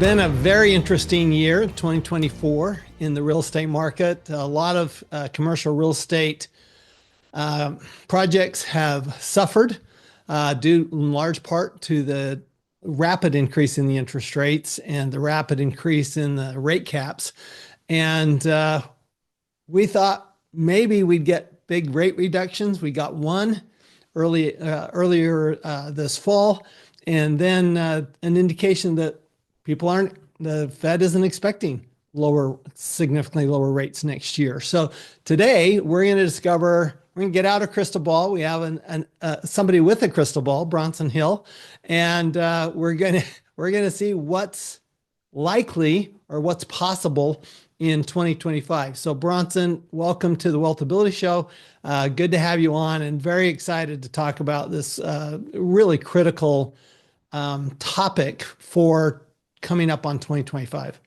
Been a very interesting year, 2024, in the real estate market. A lot of commercial real estate projects have suffered due in large part to the rapid increase in the interest rates and the rapid increase in the rate caps. And we thought maybe we'd get big rate reductions. We got one earlier this fall, and then an indication that the Fed isn't expecting significantly lower rates next year. So today we're going to get out a crystal ball. We have somebody with a crystal ball, Bronson Hill, and we're going to see what's likely or what's possible in 2025. So Bronson, welcome to the Wealthability Show. Good to have you on, and very excited to talk about this really critical topic for coming up on 2025.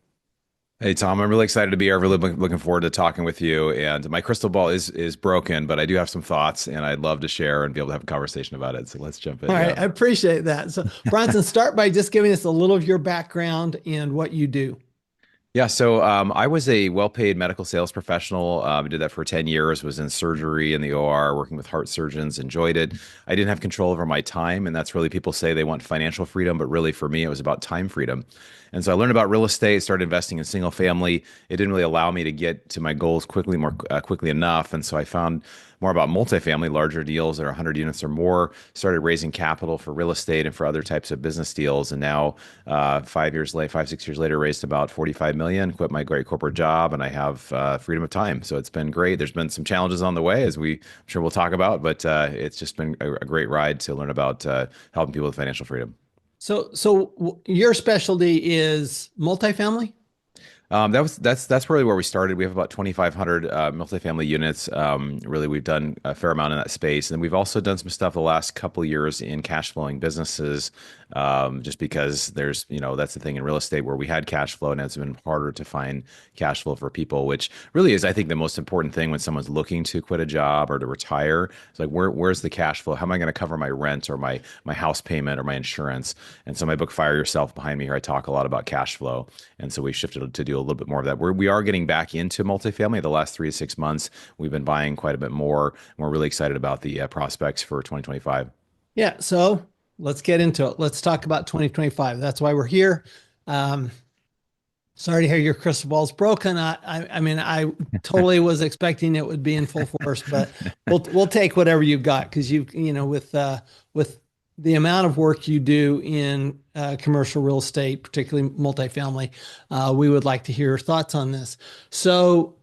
Hey, Tom, I'm really excited to be here. Really looking forward to talking with you. And my crystal ball is broken, but I do have some thoughts, and I'd love to share and be able to have a conversation about it. So let's jump in. All right, I appreciate that. So, Bronson, start by just giving us a little of your background and what you do. Yeah, so I was a well-paid medical sales professional. I did that for 10 years, was in surgery in the OR, working with heart surgeons, enjoyed it. I didn't have control over my time, and that's really, people say they want financial freedom, but really for me, it was about time freedom. And so I learned about real estate, started investing in single family. It didn't really allow me to get to my goals quickly enough. And so I found more about multifamily, larger deals that are 100 units or more, started raising capital for real estate and for other types of business deals. And now 6 years later, raised about 45 million, quit my great corporate job, and I have freedom of time. So it's been great. There's been some challenges on the way, as I'm sure we'll talk about, but it's just been a great ride to learn about helping people with financial freedom. So your specialty is multifamily? That's really where we started. We have about 2,500 multifamily units. Really, we've done a fair amount in that space, and we've also done some stuff the last couple of years in cash flowing businesses. Just because that's the thing in real estate where we had cash flow, and it's been harder to find cash flow for people, which really is, I think, the most important thing when someone's looking to quit a job or to retire. It's like, where's the cash flow? How am I going to cover my rent or my house payment or my insurance? And so my book, Fire Yourself, behind me here, I talk a lot about cash flow. And so we shifted to do a little bit more of that. We are getting back into multifamily the last 3 to 6 months. We've been buying quite a bit more, and we're really excited about the prospects for 2025. Yeah, so let's get into it. Let's talk about 2025. That's why we're here. Sorry to hear your crystal ball's broken. I mean, I totally was expecting it would be in full force, but we'll take whatever you've got, because with the amount of work you do in commercial real estate, particularly multifamily, we would like to hear your thoughts on this. So,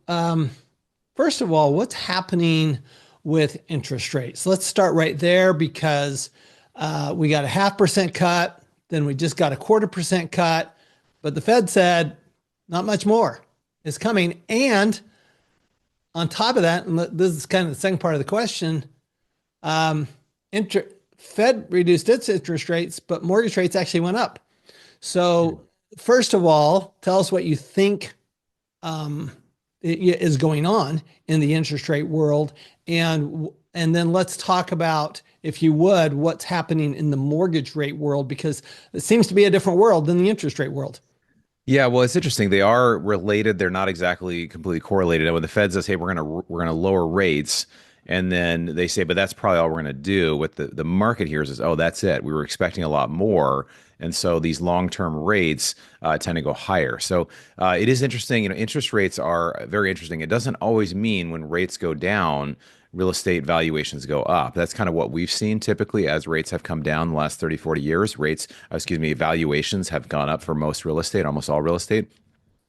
first of all, what's happening with interest rates? Let's start right there, because we got a 0.5% cut, then we just got a 0.25% cut, but the Fed said not much more is coming. And on top of that, and this is kind of the second part of the question, Fed reduced its interest rates, but mortgage rates actually went up. So first of all, tell us what you think is going on in the interest rate world. And then let's talk about, if you would, what's happening in the mortgage rate world, because it seems to be a different world than the interest rate world. Yeah, well, it's interesting. They are related. They're not exactly completely correlated. And when the Fed says, "Hey, we're gonna lower rates," and then they say, "But that's probably all we're going to do," what the market hears is, "Oh, that's it. We were expecting a lot more." And so these long-term rates tend to go higher. So it is interesting. Interest rates are very interesting. It doesn't always mean when rates go down, real estate valuations go up. That's kind of what we've seen typically as rates have come down the last 30, 40 years. Valuations have gone up for most real estate, almost all real estate.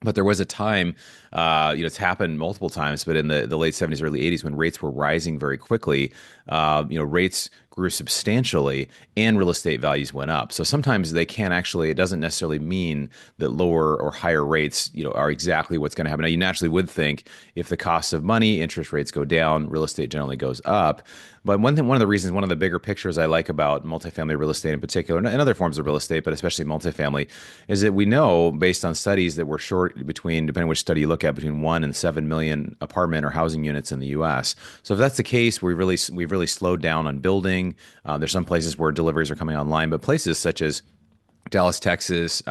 But there was a time, it's happened multiple times, but in the late 70s, early 80s, when rates were rising very quickly, rates grew substantially and real estate values went up. So sometimes it doesn't necessarily mean that lower or higher rates, are exactly what's going to happen. Now, you naturally would think if the cost of money, interest rates go down, real estate generally goes up. But one of the bigger pictures I like about multifamily real estate in particular, and other forms of real estate, but especially multifamily, is that we know based on studies that we're short between, depending on which study you look at, between 1 and 7 million apartment or housing units in the U.S. So if that's the case, we've really slowed down on building. There's some places where deliveries are coming online, but places such as Dallas, Texas,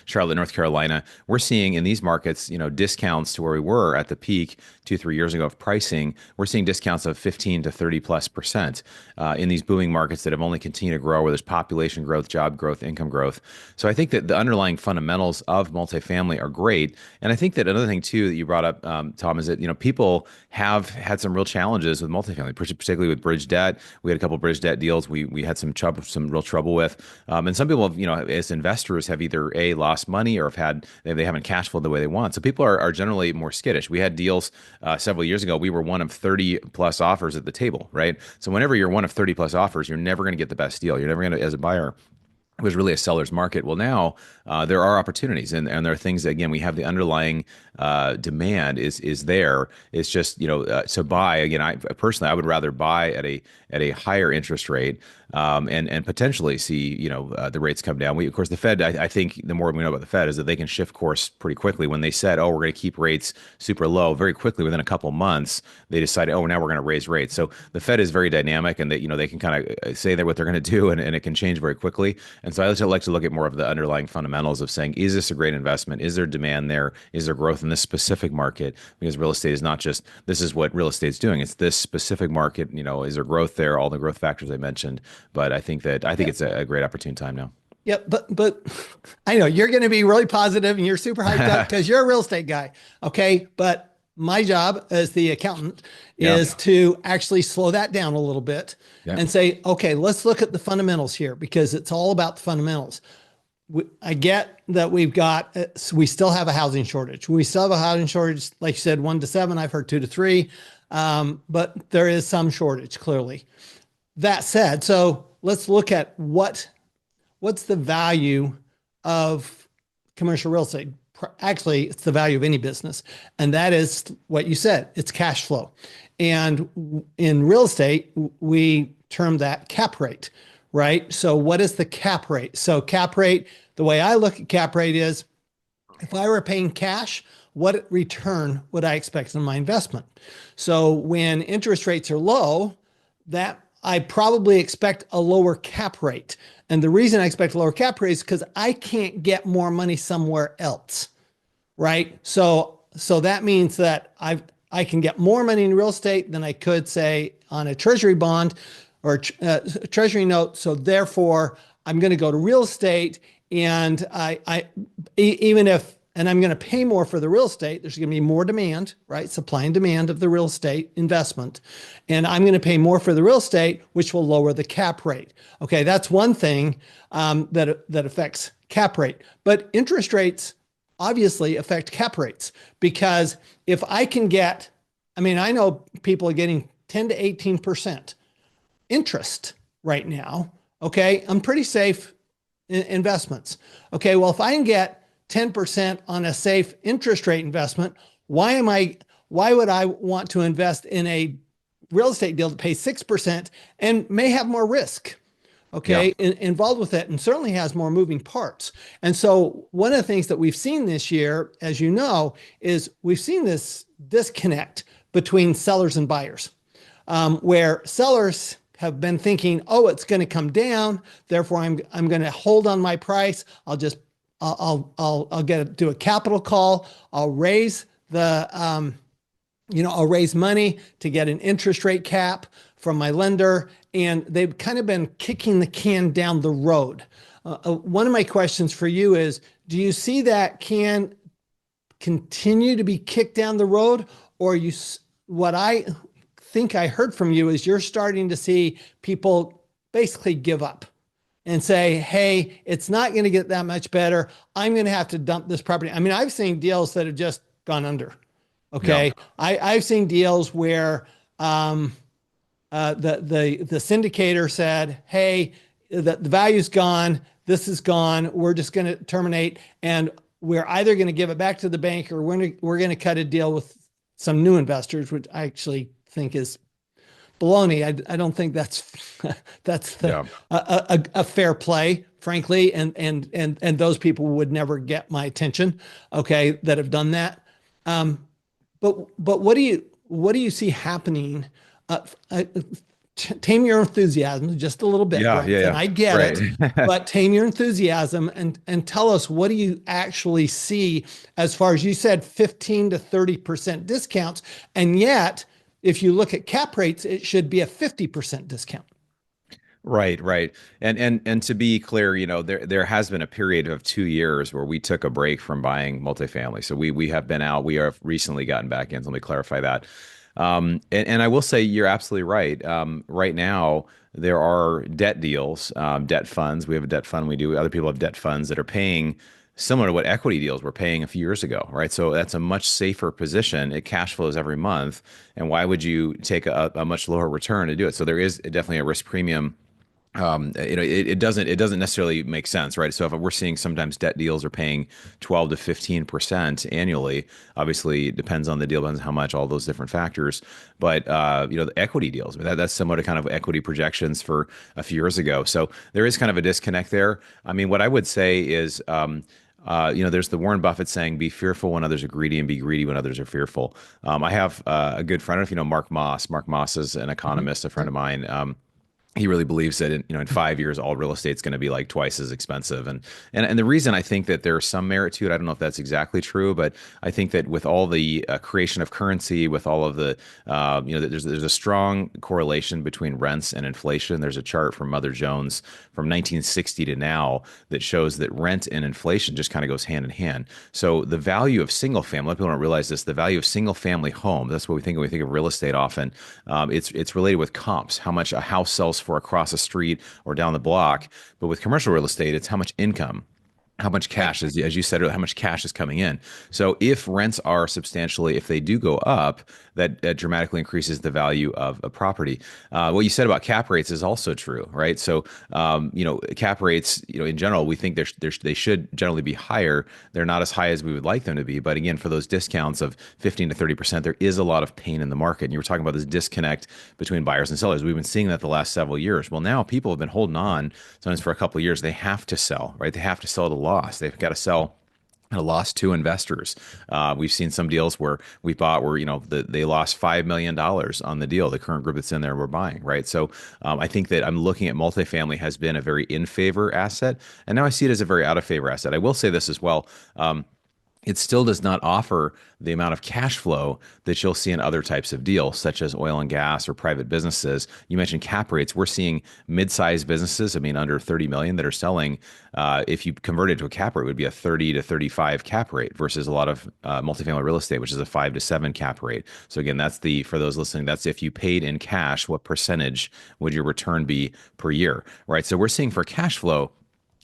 Charlotte, North Carolina. We're seeing in these markets, discounts to where we were at the peak 2, 3 years ago of pricing. We're seeing discounts of 15 to 30+% in these booming markets that have only continued to grow, where there's population growth, job growth, income growth. So I think that the underlying fundamentals of multifamily are great. And I think that another thing too that you brought up, Tom, is that people have had some real challenges with multifamily, particularly with bridge debt. We had a couple of bridge debt deals we had some real trouble with, and some people have, as investors have either lost money or they haven't cash flowed the way they want. So people are generally more skittish. We had deals several years ago. We were one of 30 plus offers at the table, right? So whenever you're one of 30 plus offers, you're never going to get the best deal. You're never going to, as a buyer, it was really a seller's market. Well, now there are opportunities, and there are things that, again, we have the underlying demand is there. It's just to buy again. I personally, I would rather buy at a higher interest rate, and potentially see the rates come down. Of course, the Fed. I think the more we know about the Fed is that they can shift course pretty quickly. When they said, "Oh, we're going to keep rates super low," very quickly within a couple months, they decided, "Oh, now we're going to raise rates." So the Fed is very dynamic, and they can kind of say that what they're going to do, and it can change very quickly. And so I like to look at more of the underlying fundamentals of saying, is this a great investment? Is there demand there? Is there growth in this specific market? Because real estate is not just, this is what real estate's doing. It's this specific market. Is there growth there? All the growth factors I mentioned. But I think it's a great opportune time now. Yeah, but I know you're going to be really positive and you're super hyped up because you're a real estate guy. Okay. But my job as the accountant is to actually slow that down a little bit and say, okay, let's look at the fundamentals here, because it's all about the fundamentals. I get that we still have a housing shortage. We still have a housing shortage, like you said, 1 to 7. I've heard 2 to 3, but there is some shortage clearly. That said, so let's look at what's the value of commercial real estate. Actually, it's the value of any business. And that is what you said, it's cash flow. And in real estate, we term that cap rate, right? So what is the cap rate? So cap rate, the way I look at cap rate is, if I were paying cash, what return would I expect on my investment? So when interest rates are low, that I probably expect a lower cap rate. And the reason I expect a lower cap rate is because I can't get more money somewhere else, right? So that means that I can get more money in real estate than I could, say, on a treasury bond or a treasury note. So therefore, I'm going to go to real estate, and and I'm going to pay more for the real estate. There's going to be more demand, right? Supply and demand of the real estate investment. And I'm going to pay more for the real estate, which will lower the cap rate. Okay, that's one thing that affects cap rate. But interest rates obviously affect cap rates, because if I can get, I know people are getting 10 to 18% interest right now. Okay, I'm pretty safe in investments. Okay, well, if I can get 10% on a safe interest rate investment, why would I want to invest in a real estate deal that pays 6% and may have more risk, involved with it, and certainly has more moving parts? And so one of the things that we've seen this year, as you know, is we've seen this disconnect between sellers and buyers, where sellers have been thinking, oh, it's going to come down, therefore I'm going to hold on my price. I'll do a capital call. I'll raise I'll raise money to get an interest rate cap from my lender. And they've kind of been kicking the can down the road. One of my questions for you is, do you see that can continue to be kicked down the road? Or what I think I heard from you is you're starting to see people basically give up and say, hey, it's not going to get that much better. I'm going to have to dump this property. I've seen deals that have just gone under. Okay. Yeah. I've seen deals where the syndicator said, hey, the value's gone. This is gone. We're just going to terminate. And we're either going to give it back to the bank, or we're going to cut a deal with some new investors, which I actually think is baloney. I don't think that's a fair play, frankly, and those people would never get my attention. Okay, that have done that. But what do you see happening tame your enthusiasm just a little bit, Yeah, yeah, Bronson. yeah. I get Right. it, but tame your enthusiasm and tell us, what do you actually see as far as, you said, 15 to 30% discounts, and yet if you look at cap rates, it should be a 50% discount. Right, right. And to be clear, there has been a period of 2 years where we took a break from buying multifamily. So we have been out. We have recently gotten back in. So let me clarify that. And I will say you're absolutely right. Right now, there are debt deals, debt funds. We have a debt fund. We do. Other people have debt funds that are paying similar to what equity deals were paying a few years ago, right? So that's a much safer position. It cash flows every month. And why would you take a much lower return to do it? So there is definitely a risk premium. It doesn't necessarily make sense, right? So if we're seeing sometimes debt deals are paying 12 to 15% annually, obviously it depends on the deal, depends on how much, all those different factors. But the equity deals, that's similar to kind of equity projections for a few years ago. So there is kind of a disconnect there. I mean, what I would say is, there's the Warren Buffett saying, "Be fearful when others are greedy, and be greedy when others are fearful." I have a good friend. I don't know if you know Mark Moss. Mark Moss is an Mhm. economist, a friend of mine. He really believes that in 5 years all real estate's going to be like twice as expensive, and the reason I think that there's some merit to it, I don't know if that's exactly true, but I think that with all the creation of currency, with all of the there's a strong correlation between rents and inflation. There's a chart from Mother Jones from 1960 to now that shows that rent and inflation just kind of goes hand in hand. So the value of single family, people don't realize this, the value of single family home, that's what we think when we think of real estate often. It's related with comps, how much a house sells for across a street or down the block. But with commercial real estate, it's how much income, how much Right. cash is, as you said, how much cash is coming in. So if rents are substantially, if they do go up, that dramatically increases the value of a property. What you said about cap rates is also true, right? So cap rates, in general, we think they should generally be higher. They're not as high as we would like them to be, but again, for those discounts of 15 to 30%, there is a lot of pain in the market. And you were talking about this disconnect between buyers and sellers. We've been seeing that the last several years. Well, now people have been holding on sometimes for a couple of years. They have to sell, right? They have to sell at a loss. They've got to sell a loss to investors. We've seen some deals where we bought where they lost $5 million on the deal. The current group that's in there we're buying, right? So I think that I'm looking at multifamily has been a very in favor asset, and now I see it as a very out of favor asset. I will say this as well. It still does not offer the amount of cash flow that you'll see in other types of deals, such as oil and gas or private businesses. You mentioned cap rates. We're seeing mid-sized businesses, I mean, under 30 million that are selling. If you convert it to a cap rate, it would be a 30 to 35 cap rate versus a lot of multifamily real estate, which is a 5 to 7 cap rate. So again, for those listening, that's if you paid in cash, what percentage would your return be per year, right? So we're seeing for cash flow,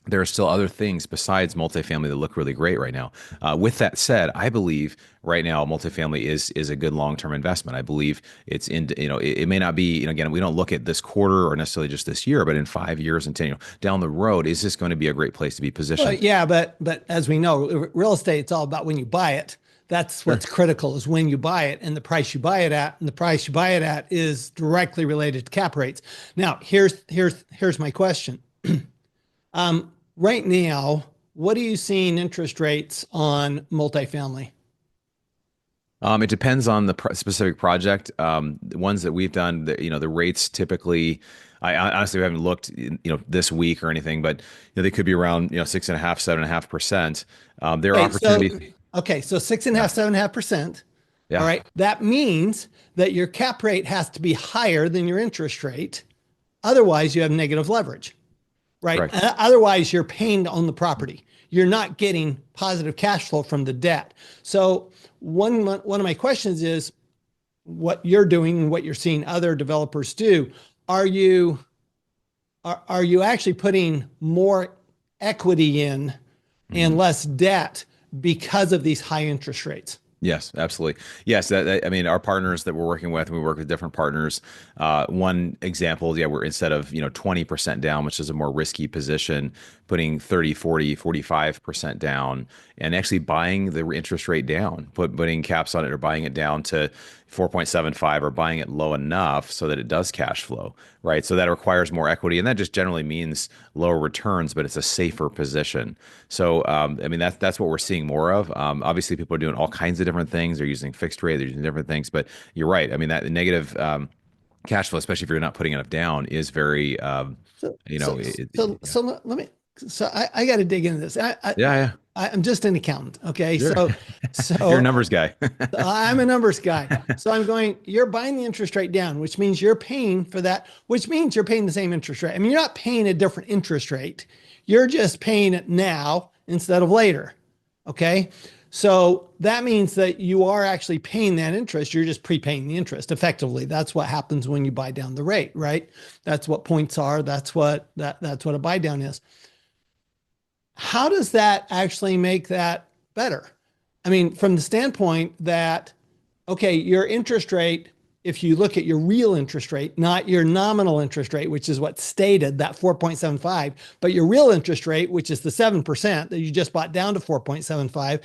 there are still other things besides multifamily that look really great right now. With that said, I believe right now multifamily is a good long-term investment. I believe it's in, it may not be, again, we don't look at this quarter or necessarily just this year, but in 5 years and 10, down the road, is this going to be a great place to be Well, positioned? yeah, but as we know, real estate, it's all about when you buy it. That's Sure. what's critical, is when you buy it and the price you buy it at, and the price you buy it at is directly related to cap rates. Now, here's my question. Right now, what are you seeing interest rates on multifamily? It depends on the specific project. The ones that we've done, the rates typically, I honestly haven't looked, this week or anything, but they could be around, 6.5, 7.5%. There are Okay, so opportunities. okay, so six and a Yeah. half, 7.5%. All Yeah. right. That means that your cap rate has to be higher than your interest rate. Otherwise, you have negative leverage, right? Correct. Otherwise, you're paying to own the property. You're not getting positive cash flow from the debt. So one of my questions is, what you're doing and what you're seeing other developers do. Are you are you actually putting more equity in and Mhm. less debt because of these high interest rates? Yes, absolutely. Yes, I mean, our partners that we're working with, we work with different partners. One example, yeah, we're instead of, 20% down, which is a more risky position, putting 30, 40, 45% down and actually buying the interest rate down, putting caps on it or buying it down to 4.75 or buying it low enough so that it does cash flow, right? So that requires more equity, and that just generally means lower returns, but it's a safer position. So, I mean, that's what we're seeing more of. Obviously, people are doing all kinds of different things. They're using fixed rate, they're using different things, but you're right. I mean, that negative. cash flow, especially if you're not putting enough down, is very, So, you so, know, yeah, so let me, so I got to dig into this. yeah, yeah, I'm just an accountant. Okay. sure. You're a So numbers guy. I'm a numbers guy. So I'm going, you're buying the interest rate down, which means you're paying for that, which means you're paying the same interest rate. I mean, you're not paying a different interest rate. You're just paying it now instead of later. Okay. So that means that you are actually paying that interest. You're just prepaying the interest effectively. That's what happens when you buy down the rate, right? That's what points are. That's what a buy down is. How does that actually make that better? I mean, from the standpoint that, okay, your interest rate, if you look at your real interest rate, not your nominal interest rate, which is what's stated, that 4.75, but your real interest rate, which is the 7% that you just bought down to 4.75,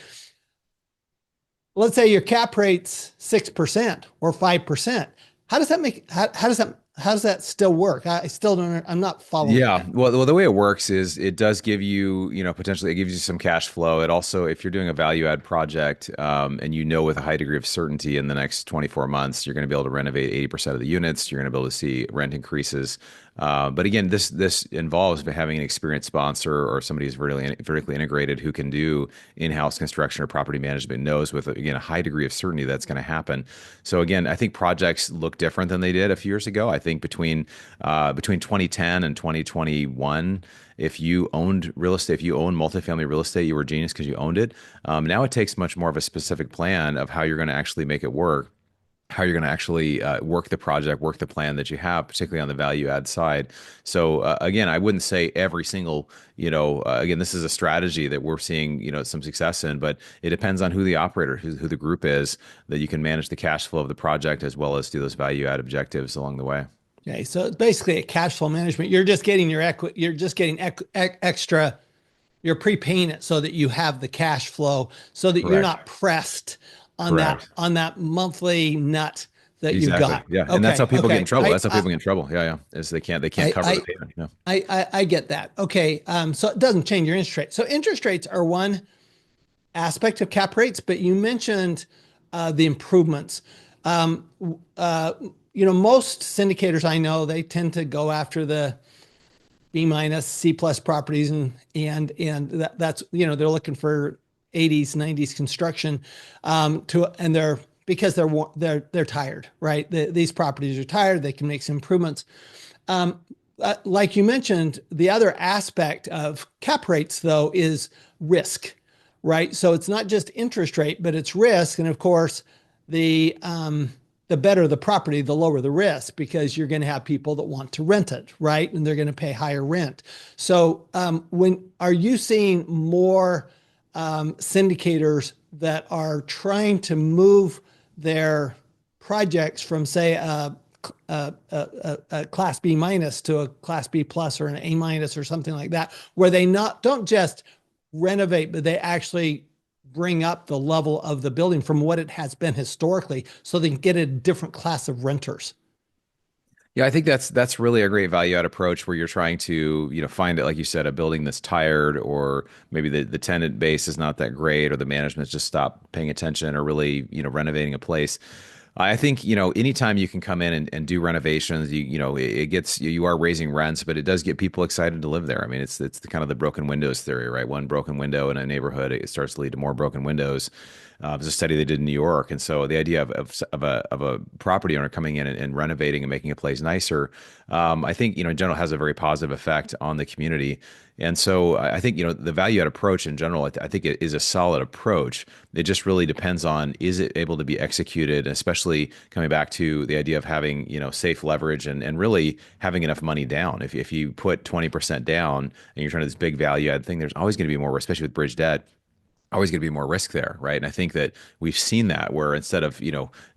let's say your cap rate's 6% or 5%. How does that make, how does that still work? I still don't, I'm not following Yeah, that. well, the way it works is it does give you, potentially it gives you some cash flow. It also, if you're doing a value add project, and with a high degree of certainty in the next 24 months, you're going to be able to renovate 80% of the units. You're going to be able to see rent increases. But again, this involves having an experienced sponsor or somebody who's vertically integrated who can do in-house construction or property management, knows with again a high degree of certainty that's going to happen. So again, I think projects look different than they did a few years ago. I think between 2010 and 2021, if you owned real estate, if you owned multifamily real estate, you were a genius because you owned it. Now it takes much more of a specific plan of how you're going to actually make it work, how you're going to actually work the project, work the plan that you have, particularly on the value add side. So again, I wouldn't say every single, again, this is a strategy that we're seeing, some success in, but it depends on who the operator, who the group is, that you can manage the cash flow of the project as well as do those value add objectives along the way. Okay, so it's basically a cash flow management. You're just getting your equity. You're just getting extra. You're prepaying it so that you have the cash flow, so that you're Correct. not pressed Correct. on that monthly nut that you've Exactly. got. Yeah. And that's how Okay, people get in okay. trouble. That's how people get in trouble. Yeah, yeah. Is they can't cover the I, payment. Yeah. I get that. Okay, so it doesn't change your interest rate. So interest rates are one aspect of cap rates, but you mentioned the improvements. Um, uh, most syndicators I know, they tend to go after the B minus, C plus properties, and that's they're looking for 80s, 90s construction, and they're because they're tired, right? These properties are tired. They can make some improvements. Like you mentioned, the other aspect of cap rates, though, is risk, right? So it's not just interest rate, but it's risk. And of course, the better the property, the lower the risk because you're going to have people that want to rent it, right? And they're going to pay higher rent. So when are you seeing more syndicators that are trying to move their projects from, say, a class B minus to a class B plus or an A minus or something like that, where they not don't just renovate, but they actually bring up the level of the building from what it has been historically, so they can get a different class of renters. Yeah, I think that's really a great value add approach where you're trying to, find it, like you said, a building that's tired, or maybe the tenant base is not that great, or the management's just stopped paying attention or really, renovating a place. I think, anytime you can come in and do renovations, it gets, you are raising rents, but it does get people excited to live there. I mean, it's the kind of the broken windows theory, right? One broken window in a neighborhood, it starts to lead to more broken windows. There's a study they did in New York, and so the idea of a property owner coming in and renovating and making a place nicer, I think in general has a very positive effect on the community. And so I think the value add approach in general, I think it is a solid approach. It just really depends on, is it able to be executed, especially coming back to the idea of having safe leverage and really having enough money down. If you put 20% down and you're trying to do this big value add thing, there's always going to be more, especially with bridge debt, always going to be more risk there, right? And I think that we've seen that where instead of,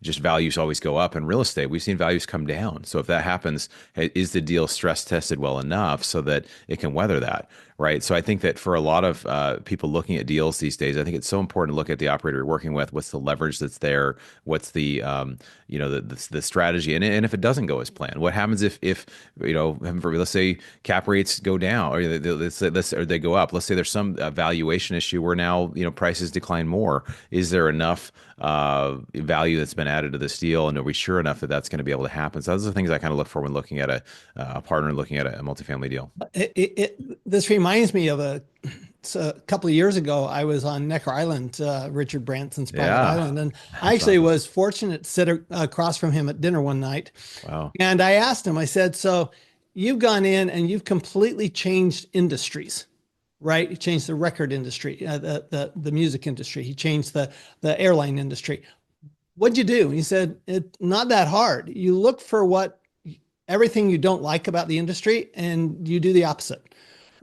just values always go up in real estate, we've seen values come down. So if that happens, is the deal stress tested well enough so that it can weather that, right? So I think that for a lot of people looking at deals these days, I think it's so important to look at the operator you're working with. What's the leverage that's there? What's the the strategy? And if it doesn't go as planned, what happens if let's say cap rates go down, or or they go up? Let's say there's some valuation issue where now prices decline more. Is there enough value that's been added to this deal, and are we sure enough that that's going to be able to happen? So those are the things I kind of look for when looking at a partner and looking at a multifamily deal. This reminds me of a couple of years ago. I was on Necker Island, Richard Branson's private Yeah, island, and I that's actually awesome. was fortunate to sit across from him at dinner one night. Wow. And I asked him, I said, "So you've gone in and you've completely changed industries, right? You changed the record industry, the music industry. He changed the airline industry. What'd you do?" And he said, "It's not that hard. You look for everything you don't like about the industry and you do the opposite."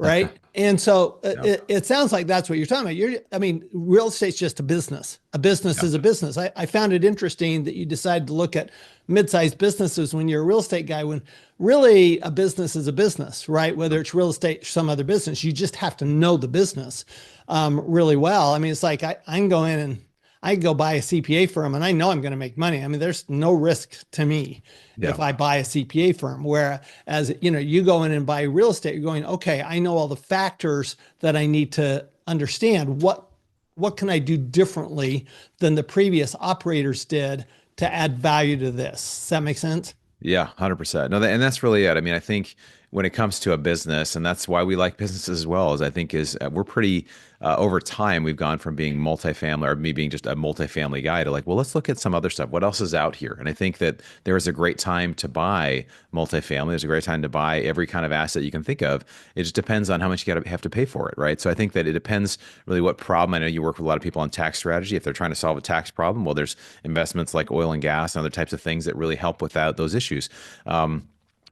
Right. And so Yeah, it sounds like that's what you're talking about. I mean, real estate's just a business. A business yeah, is a business. I found it interesting that you decided to look at mid-sized businesses when you're a real estate guy, when really a business is a business, right? Whether it's real estate or some other business, you just have to know the business really well. I mean, it's like I can go in and I can go buy a CPA firm and I know I'm going to make money. I mean, there's no risk to me yeah. if I buy a CPA firm. Whereas, you go in and buy real estate, you're going, okay, I know all the factors that I need to understand. What can I do differently than the previous operators did to add value to this? Does that make sense? Yeah, 100%. No, and that's really it. I mean, I think when it comes to a business, and that's why we like businesses as well, is I think is we're pretty over time we've gone from being multifamily or me being just a multifamily guy to like, well, let's look at some other stuff. What else is out here? And I think that there is a great time to buy multifamily. There's a great time to buy every kind of asset you can think of. It just depends on how much you got to have to pay for it, right? So I think that it depends really what problem. I know you work with a lot of people on tax strategy. If they're trying to solve a tax problem, well, there's investments like oil and gas and other types of things that really help without those issues.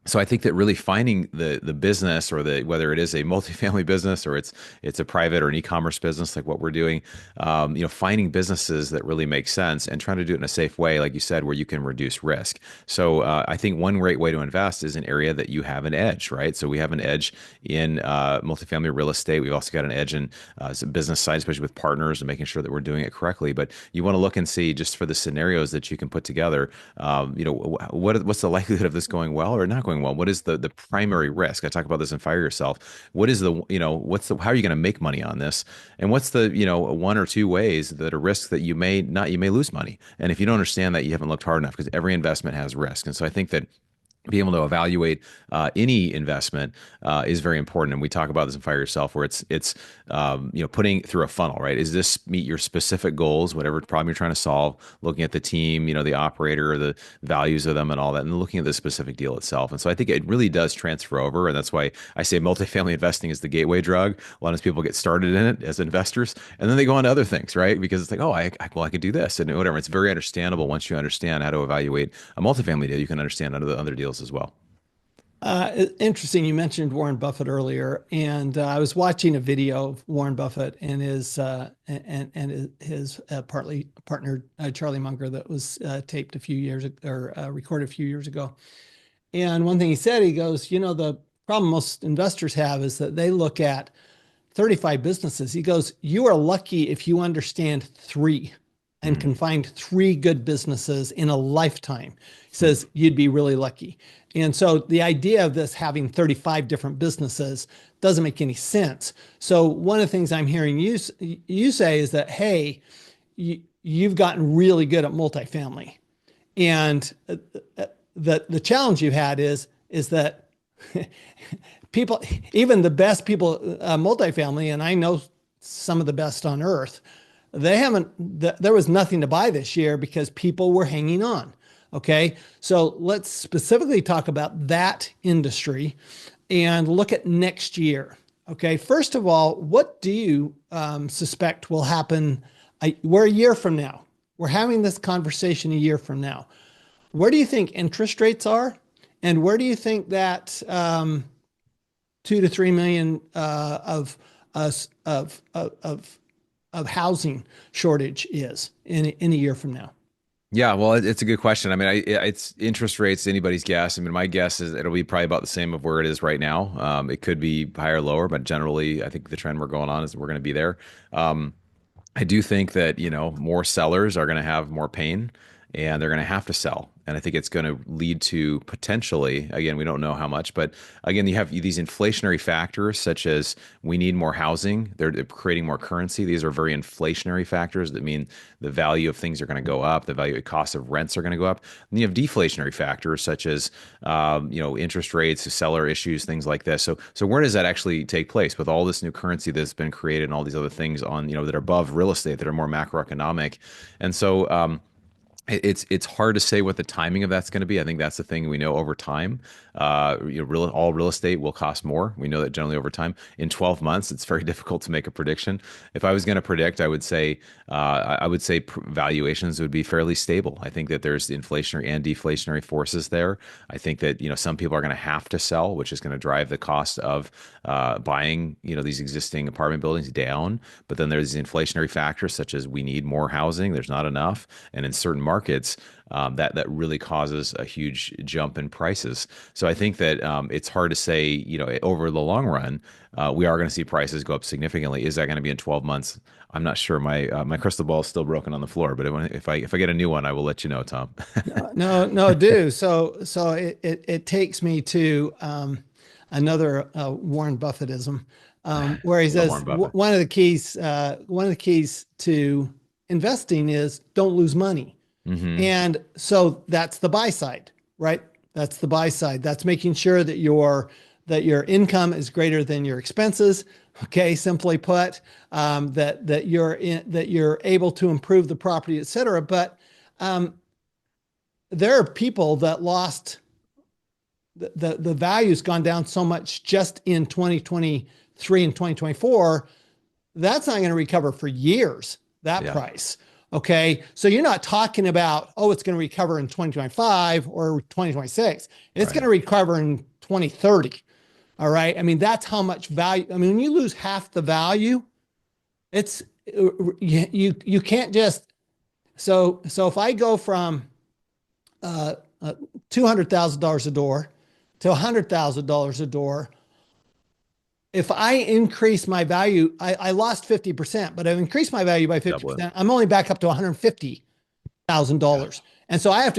So I think that really finding the business or whether it is a multifamily business or it's a private or an e-commerce business like what we're doing, finding businesses that really make sense and trying to do it in a safe way, like you said, where you can reduce risk. So I think one great way to invest is an area that you have an edge, right? So we have an edge in multifamily real estate. We've also got an edge in some business side, especially with partners and making sure that we're doing it correctly. But you want to look and see just for the scenarios that you can put together, what's the likelihood of this going well or not going well? What is the primary risk? I talk about this in Fire Yourself. What is how are you going to make money on this? And what's the, one or two ways that are risks that you may lose money. And if you don't understand that, you haven't looked hard enough because every investment has risk. And so I think that being able to evaluate any investment is very important, and we talk about this in Fire Yourself, where it's putting through a funnel, right? Is this meet your specific goals, whatever problem you're trying to solve? Looking at the team, the operator, the values of them, and all that, and looking at the specific deal itself. And so I think it really does transfer over, and that's why I say multifamily investing is the gateway drug. A lot of people get started in it as investors, and then they go on to other things, right? Because it's like, oh, I could do this and whatever. It's very understandable once you understand how to evaluate a multifamily deal. You can understand other deals as well. Interesting. You mentioned Warren Buffett earlier, and I was watching a video of Warren Buffett and his partly partner Charlie Munger that was taped a few years or recorded a few years ago. And one thing he said, he goes, the problem most investors have is that they look at 35 businesses. He goes, you are lucky if you understand three and Mm, can find three good businesses in a lifetime. He says you'd be really lucky. And so the idea of this having 35 different businesses doesn't make any sense. So one of the things I'm hearing you say is that, hey, you've gotten really good at multifamily. And the challenge you've had is that people, even the best people, multifamily, and I know some of the best on earth, they haven't, there was nothing to buy this year because people were hanging on. Okay. So let's specifically talk about that industry and look at next year. Okay. First of all, what do you suspect will happen? We're a year from now. We're having this conversation a year from now. Where do you think interest rates are? And where do you think that 2 to 3 million of housing shortage is in a year from now? Yeah, well, it's a good question. I mean, it's interest rates, anybody's guess. I mean, my guess is it'll be probably about the same of where it is right now. It could be higher or lower, but generally, I think the trend we're going on is we're going to be there. Um, I do think that, more sellers are going to have more pain and they're going to have to sell. And I think it's going to lead to potentially, again, we don't know how much, but again, you have these inflationary factors such as we need more housing. They're creating more currency. These are very inflationary factors that mean the value of things are going to go up, the value cost of rents are going to go up. And you have deflationary factors such as, interest rates, seller issues, things like this. So where does that actually take place with all this new currency that's been created and all these other things on, that are above real estate that are more macroeconomic? And so, it's hard to say what the timing of that's going to be. I think that's the thing we know over time. All real estate will cost more. We know that generally over time. In 12 months, it's very difficult to make a prediction. If I was going to predict, I would say valuations would be fairly stable. I think that there's inflationary and deflationary forces there. I think that some people are going to have to sell, which is going to drive the cost of buying these existing apartment buildings down. But then there's the inflationary factors such as we need more housing. There's not enough, and in certain markets, that really causes a huge jump in prices. So I think that it's hard to say, over the long run, we are going to see prices go up significantly. Is that going to be in 12 months? I'm not sure. My crystal ball is still broken on the floor, but if I get a new one, I will let you know, Tom. No, no, do. So it takes me to another Warren Buffettism, where he Love says Warren Buffett. one of the keys to investing is don't lose money. Hmm. And so that's the buy side, right? That's the buy side. That's making sure that your income is greater than your expenses. Okay, simply put, that you're able to improve the property, et cetera. But there are people that lost the value's gone down so much just in 2023 and 2024. That's not going to recover for years, that Yeah. price. Okay. So you're not talking about, oh, it's going to recover in 2025 or 2026. It's going Right. to recover in 2030. All right. I mean, that's how much value. I mean, when you lose half the value, it's you can't just so if I go from uh, uh, $200,000 a door to $100,000 a door, if I increase my value, I lost 50%, but I've increased my value by Double it. 50%. I'm only back up to Yeah. $150,000. And so I have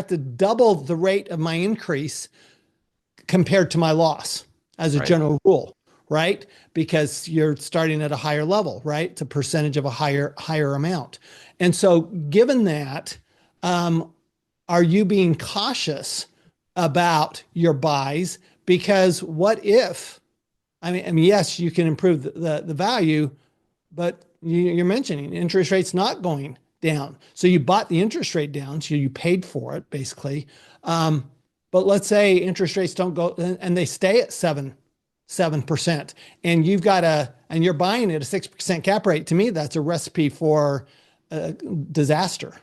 to double the rate of my increase compared to my loss as a Right. general rule, right? Because you're starting at a higher level, right? It's a percentage of a higher amount. And so given that, um, are you being cautious about your buys? Because what if I mean, yes, you can improve the value, but you're mentioning interest rates not going down. So you bought the interest rate down, so you paid for it basically. Um, but let's say interest rates don't go and they stay at 7%, and you're buying at a 6% cap rate. To me, that's a recipe for disaster.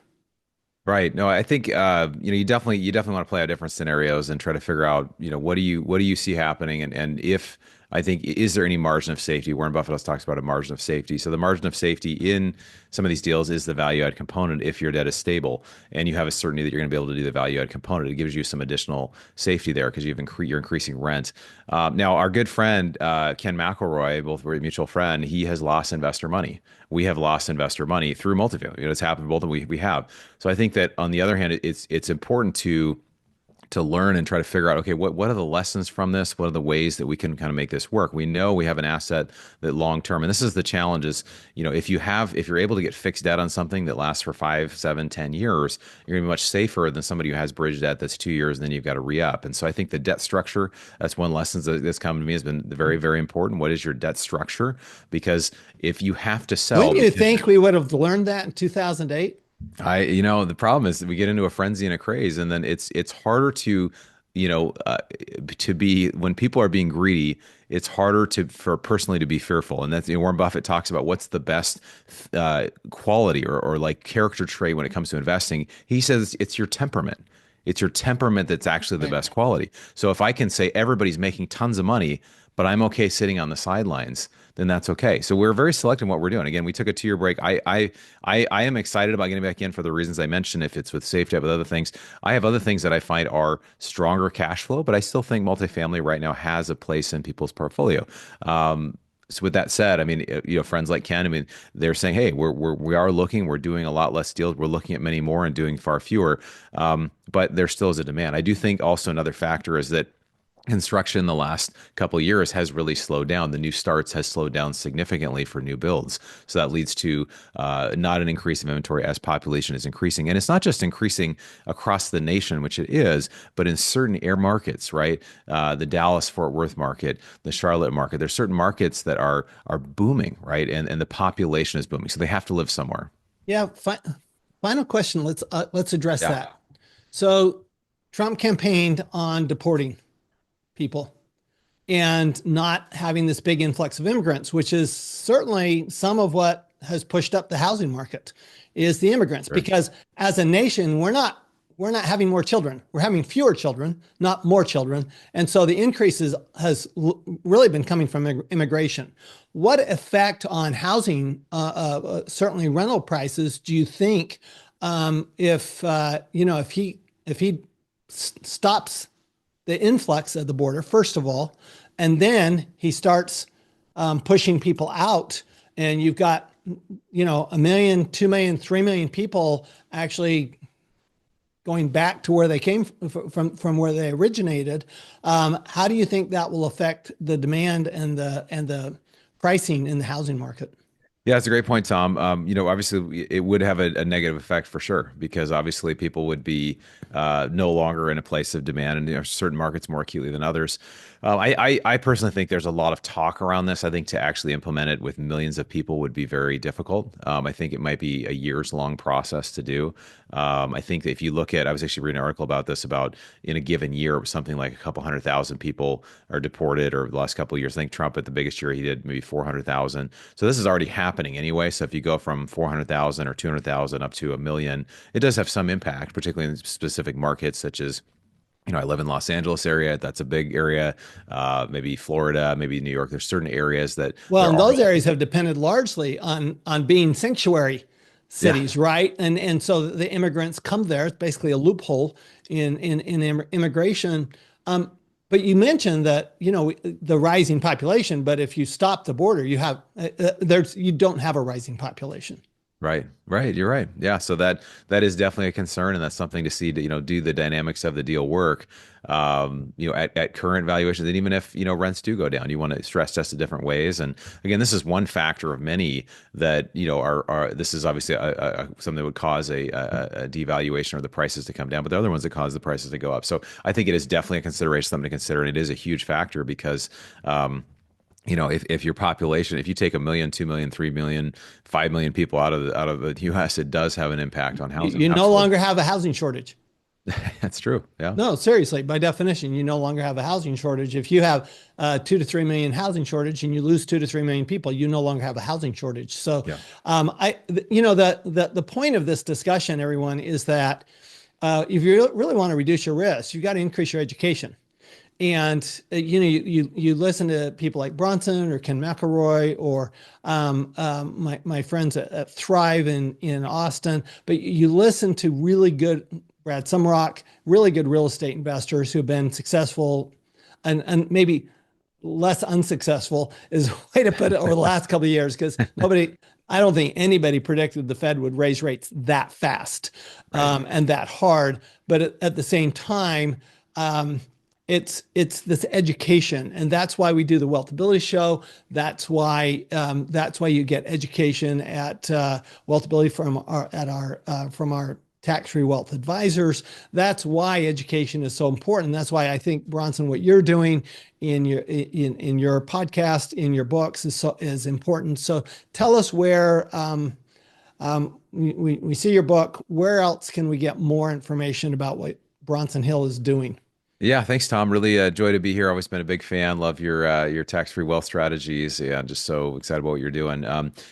Right. No, I think you definitely want to play out different scenarios and try to figure out, what do you see happening, and if I think is there any margin of safety? Warren Buffett always talks about a margin of safety. So the margin of safety in some of these deals is the value add component if your debt is stable and you have a certainty that you're going to be able to do the value add component. It gives you some additional safety there because you're increasing rent. Now, our good friend Ken McElroy, both we're a mutual friend, he has lost investor money. We have lost investor money through multifamily. It's happened both, and we have. So I think that on the other hand, it's important to learn and try to figure out, okay, what are the lessons from this? What are the ways that we can kind of make this work? We know we have an asset that long term, and this is the challenge is, if you're able to get fixed debt on something that lasts for 5, 7, 10 years, you're gonna be much safer than somebody who has bridge debt that's 2 years and then you've got to re-up. And so I think the debt structure, that's one lesson that's come to me, has been very, very important. What is your debt structure? Because if you have to sell Wouldn't you because think we would have learned that in 2008? the problem is that we get into a frenzy and a craze, and then it's harder to, you know, uh, to be when people are being greedy. It's harder for personally to be fearful, and that's Warren Buffett talks about what's the best quality or like character trait when it comes to investing. He says it's your temperament. It's your temperament that's actually the Right. best quality. So if I can say everybody's making tons of money, but I'm okay sitting on the sidelines, then that's okay. So we're very selective in what we're doing. Again, we took a 2 year break. I am excited about getting back in for the reasons I mentioned. If it's with safety, with other things, I have other things that I find are stronger cash flow, but I still think multifamily right now has a place in people's portfolio. So with that said, I mean, friends like Ken, I mean, they're saying, hey, we are looking, we're doing a lot less deals, we're looking at many more and doing far fewer. But there still is a demand. I do think also another factor is that construction in the last couple of years has really slowed down. The new starts has slowed down significantly for new builds. So that leads to not an increase of inventory as population is increasing. And it's not just increasing across the nation, which it is, but in certain air markets, right? The Dallas Fort Worth market, the Charlotte market, there's certain markets that are booming, right? And the population is booming. So they have to live somewhere. Yeah. Final question. Let's address Yeah. that. So Trump campaigned on deporting people and not having this big influx of immigrants, which is certainly some of what has pushed up the housing market is the immigrants. Sure. Because as a nation, we're not having more children. We're having fewer children, not more children. And so the increases has really been coming from immigration. What effect on housing, certainly rental prices, do you think if he stops the influx of the border, first of all, and then he starts pushing people out, and you've got, 1 million, 2 million, 3 million people actually going back to where they came from where they originated. How do you think that will affect the demand and the pricing in the housing market? Yeah, that's a great point, Tom. Obviously, it would have a negative effect for sure because obviously people would be no longer in a place of demand, and there are certain markets more acutely than others. I personally think there's a lot of talk around this. I think to actually implement it with millions of people would be very difficult. I think it might be a years long process to do. I think that if you look at, I was actually reading an article about this, about in a given year, something like a couple 100,000 people are deported, or the last couple of years. I think Trump at the biggest year he did maybe 400,000. So this is already happening anyway. So if you go from 400,000 or 200,000 up to a million, it does have some impact, particularly in specific markets such as, I live in Los Angeles area. That's a big area. Maybe Florida, maybe New York. There's certain areas that Well, there and are. those areas have depended largely on being sanctuary Yeah, cities, right? And so the immigrants come there. It's basically a loophole in immigration. But you mentioned that the rising population. But if you stop the border, you don't have a rising population. right, right. You're right. Yeah. So that is definitely a concern, and that's something to see. To do the dynamics of the deal work. At current valuations, and even if rents do go down, you want to stress test it different ways. And again, this is one factor of many that are this is obviously something that would cause a devaluation or the prices to come down, but the other ones that cause the prices to go up. So I think it is definitely a consideration, something to consider, and it is a huge factor because. If your population, if you take 1 million, 2 million, 3 million, 5 million people out of the U.S., it does have an impact on You, housing. you no Absolutely, longer have a housing shortage. that's true. Yeah, No, seriously, by definition, you no longer have a housing shortage. If you have 2 to 3 million housing shortage and you lose 2 to 3 million people, you no longer have a housing shortage. So, yeah, the point of this discussion, everyone, is that if you really want to reduce your risk, you've got to increase your education. And you listen to people like Bronson or Ken McElroy or my friends at Thrive in Austin, but you listen to really good Brad Sumrock, really good real estate investors who have been successful and maybe less unsuccessful is a way to put it over the last couple of years because I don't think anybody predicted the Fed would raise rates that fast right. and that hard. But at the same time, it's this education, and that's why we do the Wealthability Show. That's why you get education at Wealthability from our tax-free wealth advisors. That's why education is so important. That's why I think, Bronson, what you're doing in your podcast, in your books is important. So tell us where we see your book. Where else can we get more information about what Bronson Hill is doing? Yeah, thanks, Tom. Really joy to be here. Always been a big fan. Love your tax-free wealth strategies. Yeah, I'm just so excited about what you're doing.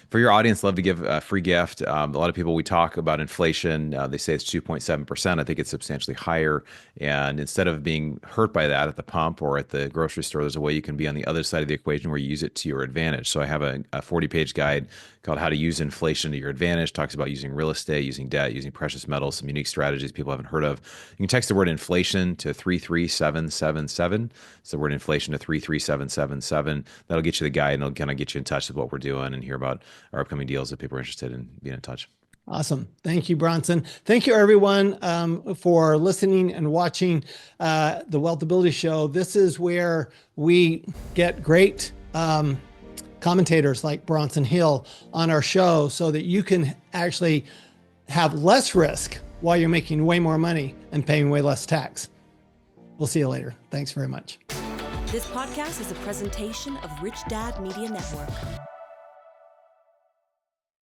For your audience, love to give a free gift. A lot of people we talk about inflation. They say it's 2.7%. I think it's substantially higher. And instead of being hurt by that at the pump or at the grocery store, there's a way you can be on the other side of the equation where you use it to your advantage. So I have a 40-page guide called How to Use Inflation to Your Advantage. Talks about using real estate, using debt, using precious metals, some unique strategies people haven't heard of. You can text the word inflation to 33777. It's the word inflation to 33777. That'll get you the guide and it'll kind of get you in touch with what we're doing and hear about our upcoming deals if people are interested in being in touch. Awesome. Thank you, Bronson. Thank you, everyone, for listening and watching the Wealth Ability Show. This is where we get great commentators like Bronson Hill on our show so that you can actually have less risk while you're making way more money and paying way less tax. We'll see you later. Thanks very much. This podcast is a presentation of Rich Dad Media Network.